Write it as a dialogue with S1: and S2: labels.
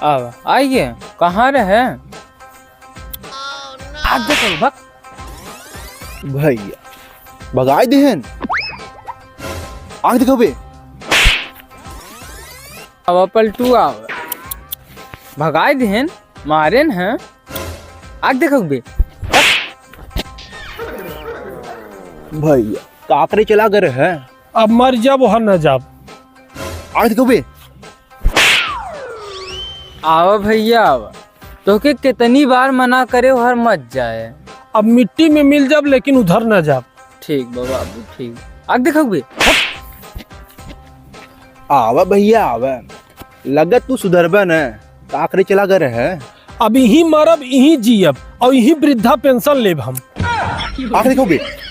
S1: अब आइए, कहाँ रहे? आगे चल भग।
S2: भैया भगाए देहन आग देखो बे।
S1: अब पलटू आव भगाए देहन मारे न हैं। आग देखो बे।
S2: भैया काकरे चला गए है।
S3: अब मर जाब वहाँ न जाब।
S2: आग देखो बे।
S1: आवा भैया आवा, तो के कितनी बार मना करे हर मत जाए।
S3: अब मिट्टी में मिल जाब लेकिन उधर न जाब।
S1: ठीक बाबू ठीक। आग देखो बे।
S2: आवा भैया आवा, लगत तू सुधरबा न। काकरे चला गए है।
S3: अब यहीं मरब यहीं जियब और यहीं वृद्धा पेंशन लेब हम।
S2: आग देखो बे।